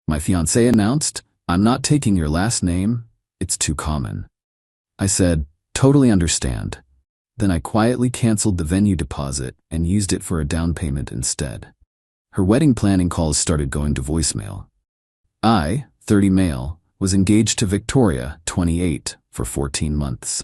My fiancée announced, "I'm not taking your last name. It's too common." I said, "Totally understand." Then I quietly canceled the venue deposit and used it for a down payment instead. Her wedding planning calls started going to voicemail. I, 30 male, was engaged to Victoria, 28, for 14 months.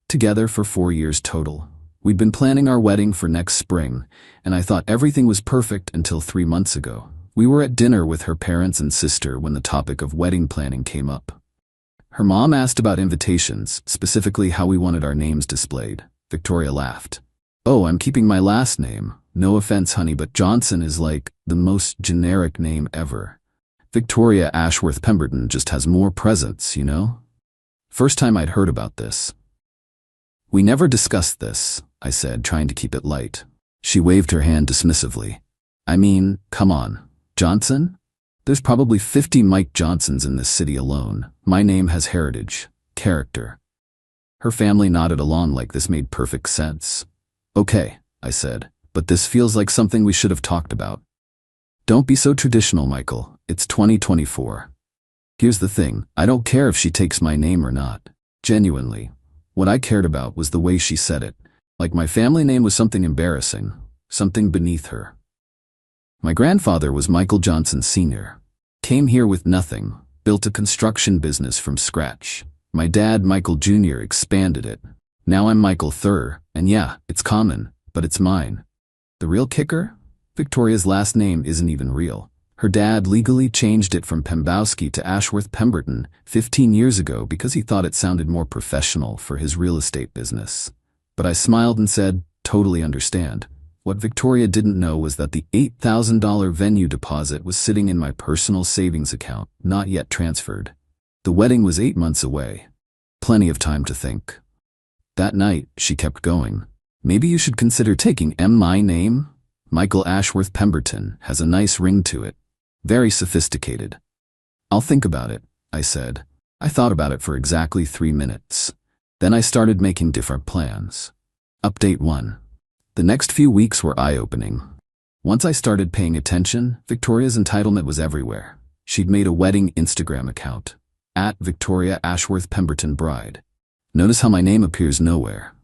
Together for 4 years total. We'd been planning our wedding for next spring, and I thought everything was perfect until 3 months ago. We were at dinner with her parents and sister when the topic of wedding planning came up. Her mom asked about invitations, specifically how we wanted our names displayed. Victoria laughed. "Oh, I'm keeping my last name. No offense, honey, but Johnson is like the most generic name ever. Victoria Ashworth Pemberton just has more presence, you know?" First time I'd heard about this. "We never discussed this," I said, trying to keep it light. She waved her hand dismissively. "I mean, come on. Johnson? There's probably 50 Mike Johnsons in this city alone. My name has heritage, character." Her family nodded along like this made perfect sense. "Okay," I said, "but this feels like something we should have talked about." "Don't be so traditional, Michael. It's 2024. Here's the thing, I don't care if she takes my name or not. Genuinely. What I cared about was the way she said it. Like my family name was something embarrassing, something beneath her. My grandfather was Michael Johnson Sr. Came here with nothing, built a construction business from scratch. My dad, Michael Jr., expanded it. Now I'm Michael III, and yeah, it's common, but it's mine. The real kicker? Victoria's last name isn't even real. Her dad legally changed it from Pembowski to Ashworth Pemberton 15 years ago because he thought it sounded more professional for his real estate business. But I smiled and said, "Totally understand." What Victoria didn't know was that the $8,000 venue deposit was sitting in my personal savings account, not yet transferred. The wedding was 8 months away. Plenty of time to think. That night, she kept going. "Maybe you should consider taking my name? Michael Ashworth Pemberton has a nice ring to it. Very sophisticated." "I'll think about it," I said. I thought about it for exactly 3 minutes. Then I started making different plans. Update 1. The next few weeks were eye-opening. Once I started paying attention, Victoria's entitlement was everywhere. She'd made a wedding Instagram account, @Victoria Ashworth Pemberton Bride. Notice how my name appears nowhere.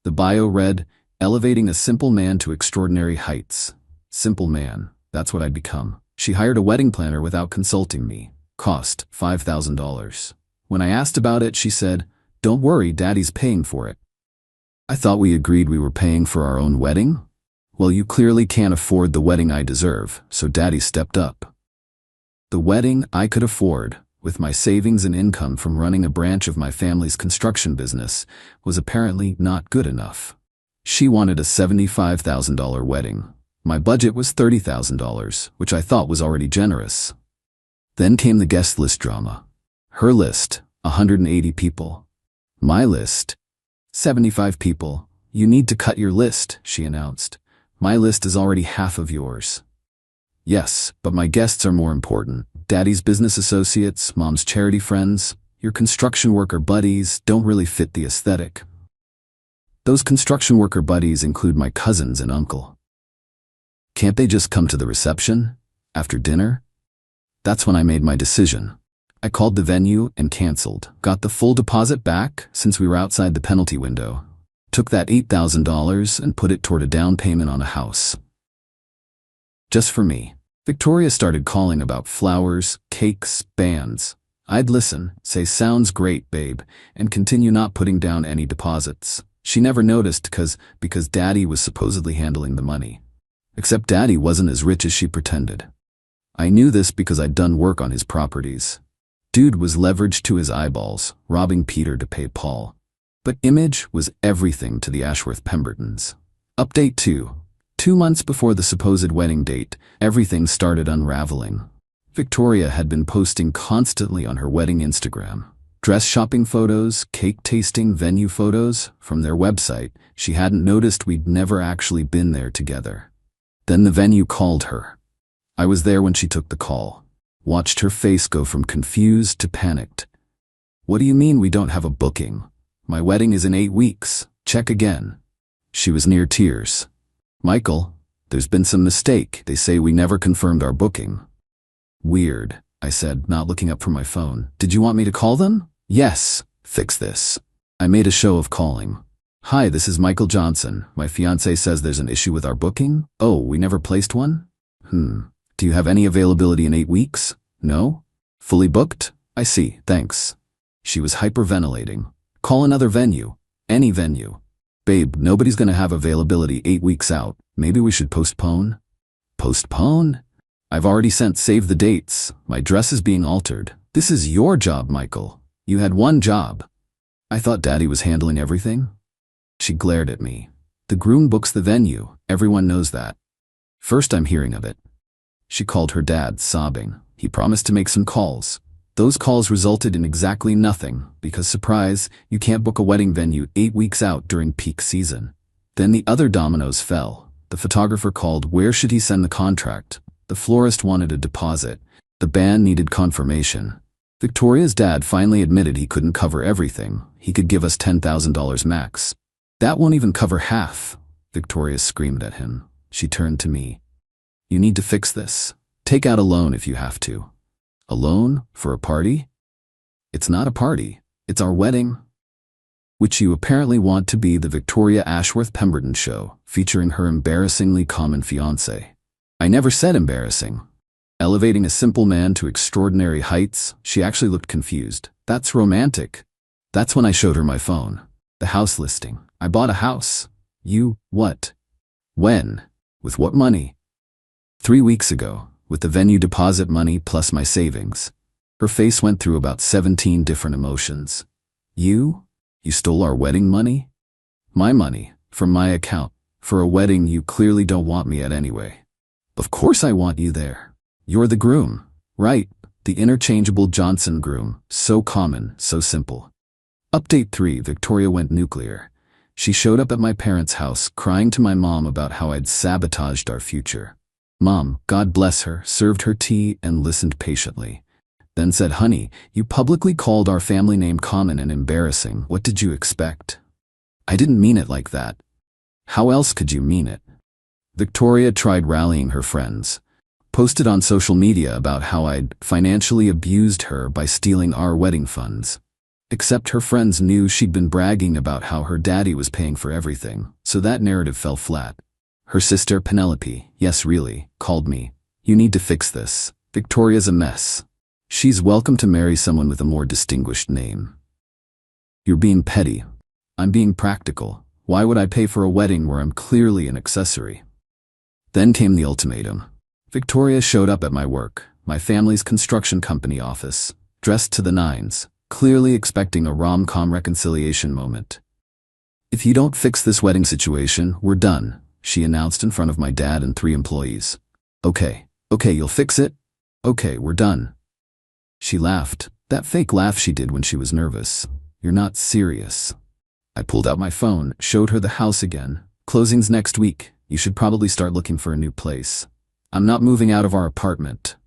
The bio read, "Elevating a simple man to extraordinary heights." Simple man, that's what I'd become. She hired a wedding planner without consulting me. Cost $5,000. When I asked about it, she said, "Don't worry, Daddy's paying for it." I thought we agreed we were paying for our own wedding? Well, you clearly can't afford the wedding I deserve, so Daddy stepped up. The wedding I could afford, with my savings and income from running a branch of my family's construction business, was apparently not good enough. She wanted a $75,000 wedding. My budget was $30,000, which I thought was already generous. Then came the guest list drama. Her list, 180 people. My list, 75 people. "You need to cut your list," she announced. "My list is already half of yours." "Yes, but my guests are more important. Daddy's business associates, Mom's charity friends, your construction worker buddies don't really fit the aesthetic." "Those construction worker buddies include my cousins and uncle. Can't they just come to the reception? After dinner?" That's when I made my decision. I called the venue and canceled. Got the full deposit back since we were outside the penalty window. Took that $8,000 and put it toward a down payment on a house. Just for me. Victoria started calling about flowers, cakes, bands. I'd listen, say "Sounds great, babe," and continue not putting down any deposits. She never noticed because Daddy was supposedly handling the money. Except Daddy wasn't as rich as she pretended. I knew this because I'd done work on his properties. Dude was leveraged to his eyeballs, robbing Peter to pay Paul. But image was everything to the Ashworth Pembertons. Update 2. 2 months before the supposed wedding date, everything started unraveling. Victoria had been posting constantly on her wedding Instagram. Dress shopping photos, cake tasting venue photos from their website. She hadn't noticed we'd never actually been there together. Then the venue called her. I was there when she took the call. Watched her face go from confused to panicked. "What do you mean we don't have a booking? My wedding is in 8 weeks. Check again." She was near tears. "Michael, there's been some mistake. They say we never confirmed our booking." Weird. I said, not looking up from my phone. Did you want me to call them? Yes. Fix this. I made a show of calling. Hi, this is Michael Johnson. My fiancé says there's an issue with our booking. Oh, we never placed one? Do you have any availability in 8 weeks? No? Fully booked? I see, thanks. She was hyperventilating. Call another venue. Any venue. Babe, nobody's gonna have availability 8 weeks out. Maybe we should postpone? Postpone? I've already sent save the dates. My dress is being altered. This is your job, Michael. You had one job. I thought Daddy was handling everything. She glared at me. The groom books the venue. Everyone knows that. First I'm hearing of it. She called her dad, sobbing. He promised to make some calls. Those calls resulted in exactly nothing, because surprise, you can't book a wedding venue 8 weeks out during peak season. Then the other dominoes fell. The photographer called, where should he send the contract? The florist wanted a deposit. The band needed confirmation. Victoria's dad finally admitted he couldn't cover everything. He could give us $10,000 max. That won't even cover half. Victoria screamed at him. She turned to me. You need to fix this. Take out a loan if you have to. A loan? For a party? It's not a party. It's our wedding. Which you apparently want to be the Victoria Ashworth Pemberton show, featuring her embarrassingly common fiancé. I never said embarrassing. Elevating a simple man to extraordinary heights, she actually looked confused. That's romantic. That's when I showed her my phone. The house listing. I bought a house. You, what? When? With what money? 3 weeks ago, with the venue deposit money plus my savings. Her face went through about 17 different emotions. You? You stole our wedding money? My money, from my account. For a wedding you clearly don't want me at anyway. Of course I want you there. You're the groom, right? The interchangeable Johnson groom. So common, so simple. Update 3, Victoria went nuclear. She showed up at my parents' house, crying to my mom about how I'd sabotaged our future. Mom, God bless her, served her tea and listened patiently. Then said, honey, you publicly called our family name common and embarrassing. What did you expect? I didn't mean it like that. How else could you mean it? Victoria tried rallying her friends. Posted on social media about how I'd financially abused her by stealing our wedding funds. Except her friends knew she'd been bragging about how her daddy was paying for everything, so that narrative fell flat. Her sister, Penelope, yes really, called me. You need to fix this. Victoria's a mess. She's welcome to marry someone with a more distinguished name. You're being petty. I'm being practical. Why would I pay for a wedding where I'm clearly an accessory? Then came the ultimatum. Victoria showed up at my work, my family's construction company office, dressed to the nines, clearly expecting a rom-com reconciliation moment. If you don't fix this wedding situation, we're done, she announced in front of my dad and 3 employees. Okay, you'll fix it? Okay, we're done. She laughed, that fake laugh she did when she was nervous. You're not serious. I pulled out my phone, showed her the house again. Closing's next week. You should probably start looking for a new place. I'm not moving out of our apartment.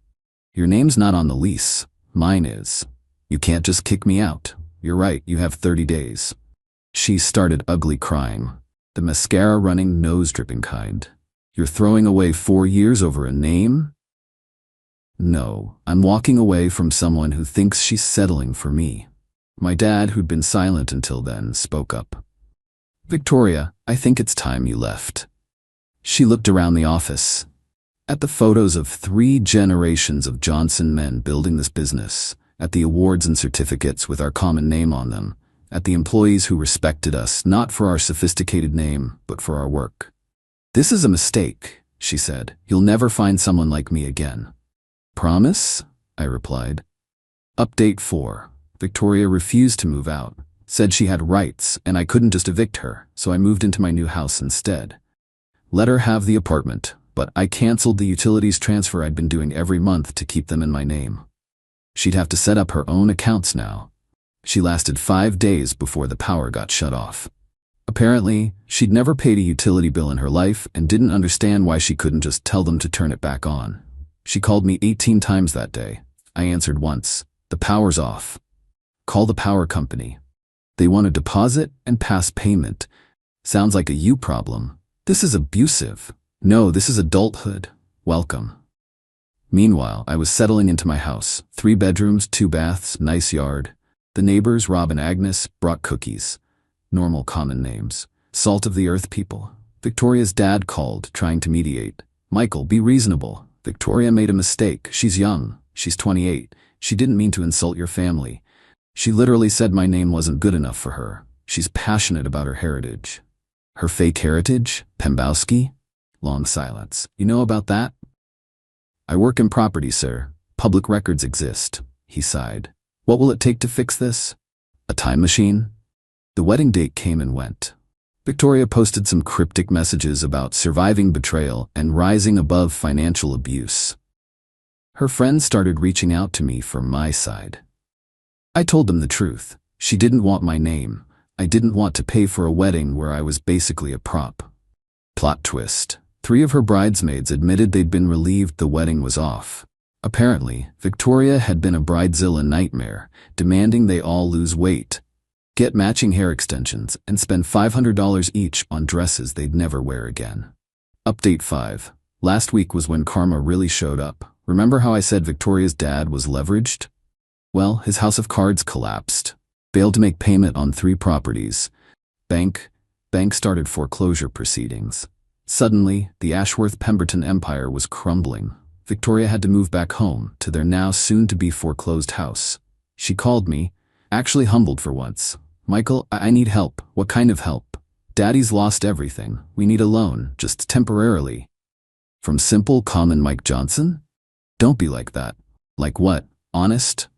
Your name's not on the lease. Mine is. You can't just kick me out. You're right, you have 30 days. She started ugly crying. The mascara running, nose dripping kind. You're throwing away 4 years over a name? No, I'm walking away from someone who thinks she's settling for me. My dad, who'd been silent until then, spoke up. Victoria, I think it's time you left. She looked around the office. At the photos of 3 generations of Johnson men building this business, at the awards and certificates with our common name on them, at the employees who respected us not for our sophisticated name, but for our work. This is a mistake, she said. You'll never find someone like me again. Promise? I replied. Update 4. Victoria refused to move out, said she had rights and I couldn't just evict her, so I moved into my new house instead. Let her have the apartment, but I canceled the utilities transfer I'd been doing every month to keep them in my name. She'd have to set up her own accounts now. She lasted 5 days before the power got shut off. Apparently, she'd never paid a utility bill in her life and didn't understand why she couldn't just tell them to turn it back on. She called me 18 times that day. I answered once. The power's off. Call the power company. They want a deposit and past payment. Sounds like a you problem. This is abusive. No, this is adulthood. Welcome. Meanwhile, I was settling into my house. 3 bedrooms, 2 baths, nice yard. The neighbors, Rob and Agnes, brought cookies. Normal common names. Salt of the earth people. Victoria's dad called, trying to mediate. Michael, be reasonable. Victoria made a mistake. She's young. She's 28. She didn't mean to insult your family. She literally said my name wasn't good enough for her. She's passionate about her heritage. Her fake heritage? Pembowski? Long silence. You know about that? I work in property, sir. Public records exist. He sighed. What will it take to fix this? A time machine? The wedding date came and went. Victoria posted some cryptic messages about surviving betrayal and rising above financial abuse. Her friends started reaching out to me from my side. I told them the truth. She didn't want my name. I didn't want to pay for a wedding where I was basically a prop. Plot twist. 3 of her bridesmaids admitted they'd been relieved the wedding was off. Apparently, Victoria had been a bridezilla nightmare, demanding they all lose weight, get matching hair extensions, and spend $500 each on dresses they'd never wear again. Update 5. Last week was when karma really showed up. Remember how I said Victoria's dad was leveraged? Well, his house of cards collapsed. Failed to make payment on 3 properties. Bank started foreclosure proceedings. Suddenly, the Ashworth-Pemberton empire was crumbling. Victoria had to move back home to their now soon-to-be foreclosed house. She called me, actually humbled for once. Michael, I need help. What kind of help? Daddy's lost everything. We need a loan, just temporarily. From simple, common Mike Johnson? Don't be like that. Like what? Honest?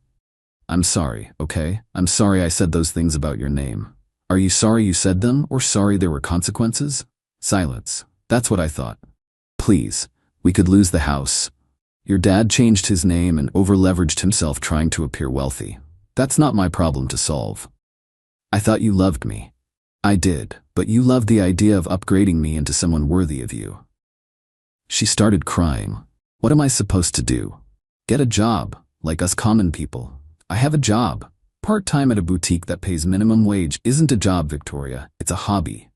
I'm sorry, okay? I'm sorry I said those things about your name. Are you sorry you said them, or sorry there were consequences? Silence. That's what I thought. Please, we could lose the house. Your dad changed his name and over-leveraged himself trying to appear wealthy. That's not my problem to solve. I thought you loved me. I did, but you loved the idea of upgrading me into someone worthy of you. She started crying. What am I supposed to do? Get a job, like us common people. I have a job. Part-time at a boutique that pays minimum wage isn't a job, Victoria. It's a hobby.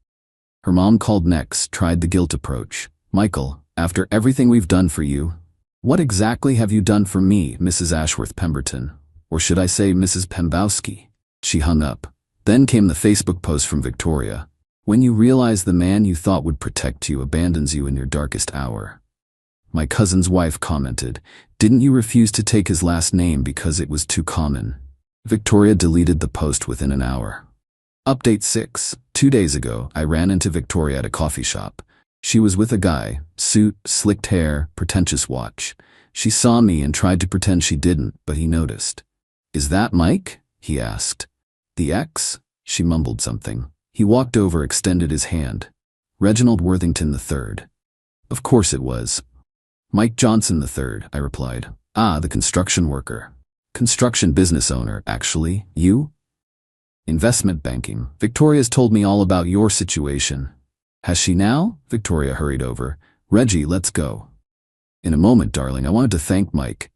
Her mom called next, tried the guilt approach. Michael, after everything we've done for you, what exactly have you done for me, Mrs. Ashworth-Pemberton? Or should I say Mrs. Pembowski? She hung up. Then came the Facebook post from Victoria. When you realize the man you thought would protect you abandons you in your darkest hour. My cousin's wife commented, didn't you refuse to take his last name because it was too common? Victoria deleted the post within an hour. Update 6. 2 days ago, I ran into Victoria at a coffee shop. She was with a guy, suit, slicked hair, pretentious watch. She saw me and tried to pretend she didn't, but he noticed. Is that Mike? He asked. The ex? She mumbled something. He walked over, extended his hand. Reginald Worthington III. Of course it was. Mike Johnson III, I replied. Ah, the construction worker. Construction business owner, actually. You? Investment banking. Victoria's told me all about your situation. Has she now? Victoria hurried over. Reggie, let's go. In a moment, darling, I wanted to thank Mike.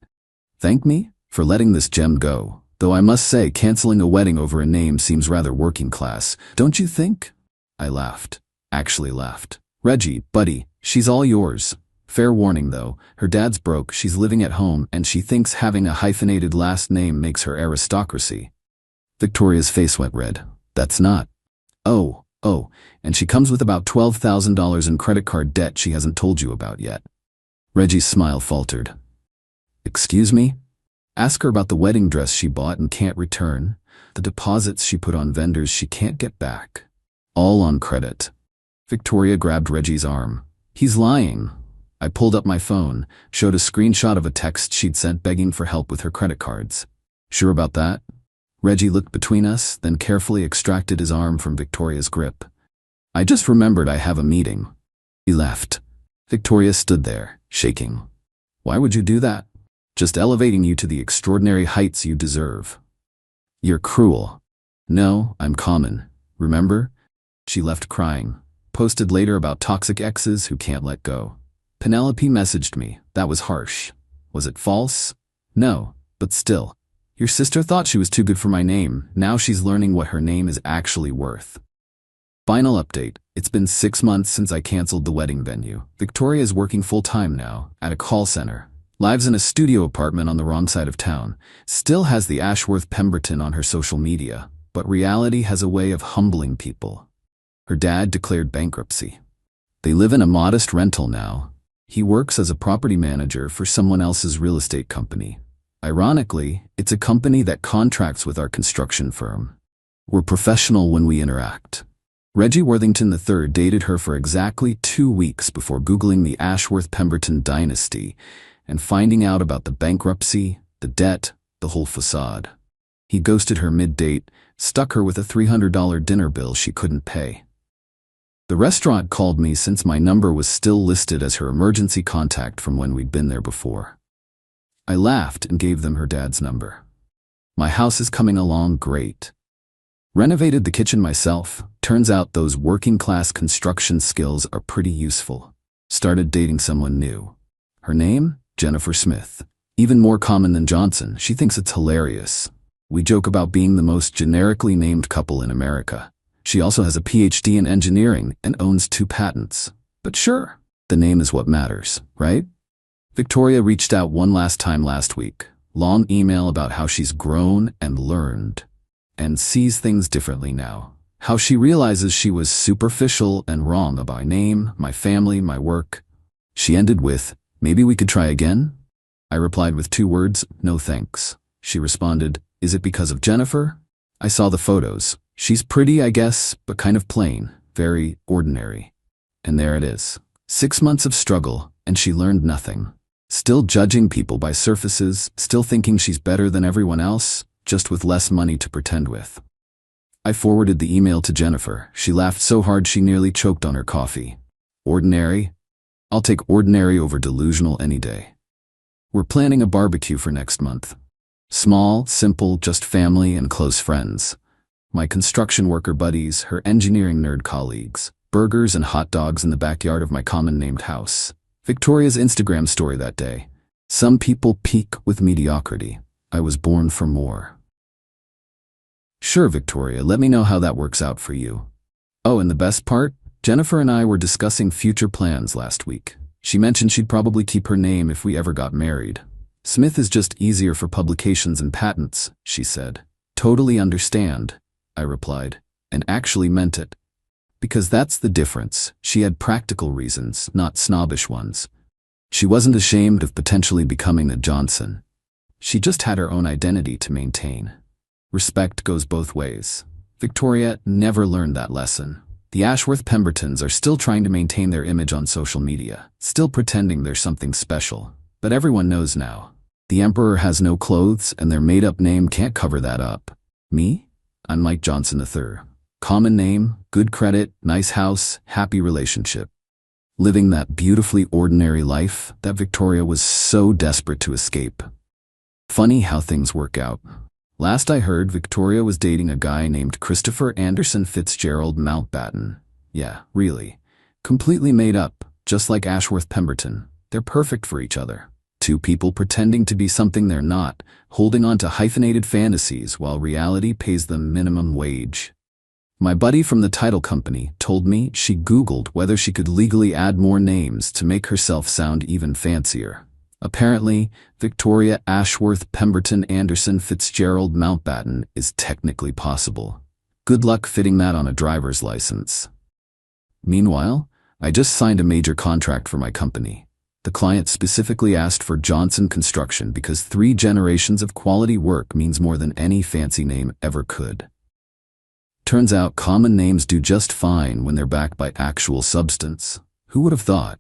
Thank me? For letting this gem go. Though I must say, canceling a wedding over a name seems rather working class, don't you think? I laughed. Actually laughed. Reggie, buddy, she's all yours. Fair warning though, her dad's broke, she's living at home, and she thinks having a hyphenated last name makes her aristocracy. Victoria's face went red. That's not. Oh, and she comes with about $12,000 in credit card debt she hasn't told you about yet. Reggie's smile faltered. Excuse me? Ask her about the wedding dress she bought and can't return, the deposits she put on vendors she can't get back. All on credit. Victoria grabbed Reggie's arm. He's lying. I pulled up my phone, showed a screenshot of a text she'd sent begging for help with her credit cards. Sure about that? Reggie looked between us, then carefully extracted his arm from Victoria's grip. I just remembered I have a meeting. He left. Victoria stood there, shaking. Why would you do that? Just elevating you to the extraordinary heights you deserve. You're cruel. No, I'm common. Remember? She left crying. Posted later about toxic exes who can't let go. Penelope messaged me. That was harsh. Was it false? No, but still. Your sister thought she was too good for my name. Now she's learning what her name is actually worth. Final update. It's been 6 months since I canceled the wedding venue. Victoria is working full-time now, at a call center. Lives in a studio apartment on the wrong side of town. Still has the Ashworth Pemberton on her social media, but reality has a way of humbling people. Her dad declared bankruptcy. They live in a modest rental now. He works as a property manager for someone else's real estate company. Ironically, it's a company that contracts with our construction firm. We're professional when we interact. Reggie Worthington III dated her for exactly 2 weeks before Googling the Ashworth Pemberton dynasty and finding out about the bankruptcy, the debt, the whole facade. He ghosted her mid-date, stuck her with a $300 dinner bill she couldn't pay. The restaurant called me since my number was still listed as her emergency contact from when we'd been there before. I laughed and gave them her dad's number. My house is coming along great. Renovated the kitchen myself. Turns out those working-class construction skills are pretty useful. Started dating someone new. Her name? Jennifer Smith. Even more common than Johnson. She thinks it's hilarious. We joke about being the most generically named couple in America. She also has a PhD in engineering and owns 2 patents. But sure, the name is what matters, right? Victoria reached out one last time last week. Long email about how she's grown and learned and sees things differently now. How she realizes she was superficial and wrong about my name, my family, my work. She ended with, "Maybe we could try again?" I replied with 2 words, "No thanks." She responded, "Is it because of Jennifer?" I saw the photos. She's pretty, I guess, but kind of plain, very ordinary. And there it is. 6 months of struggle, and she learned nothing. Still judging people by surfaces, still thinking she's better than everyone else, just with less money to pretend with. I forwarded the email to Jennifer. She laughed so hard she nearly choked on her coffee. Ordinary? I'll take ordinary over delusional any day. We're planning a barbecue for next month. Small, simple, just family and close friends. My construction worker buddies, her engineering nerd colleagues, burgers and hot dogs in the backyard of my common-named house. Victoria's Instagram story that day. Some people peak with mediocrity. I was born for more. Sure, Victoria, let me know how that works out for you. Oh, and the best part? Jennifer and I were discussing future plans last week. She mentioned she'd probably keep her name if we ever got married. Smith is just easier for publications and patents, she said. Totally understand, I replied, and actually meant it. Because that's the difference. She had practical reasons, not snobbish ones. She wasn't ashamed of potentially becoming a Johnson. She just had her own identity to maintain. Respect goes both ways. Victoria never learned that lesson. The Ashworth Pembertons are still trying to maintain their image on social media, still pretending they're something special. But everyone knows now. The emperor has no clothes, and their made-up name can't cover that up. Me? I'm Mike Johnson III. Common name, good credit, nice house, happy relationship. Living that beautifully ordinary life that Victoria was so desperate to escape. Funny how things work out. Last I heard, Victoria was dating a guy named Christopher Anderson Fitzgerald Mountbatten. Yeah, really. Completely made up, just like Ashworth Pemberton. They're perfect for each other. 2 people pretending to be something they're not, holding on to hyphenated fantasies while reality pays them minimum wage. My buddy from the title company told me she Googled whether she could legally add more names to make herself sound even fancier. Apparently, Victoria Ashworth Pemberton Anderson Fitzgerald Mountbatten is technically possible. Good luck fitting that on a driver's license. Meanwhile, I just signed a major contract for my company. The client specifically asked for Johnson Construction because 3 generations of quality work means more than any fancy name ever could. Turns out common names do just fine when they're backed by actual substance. Who would have thought?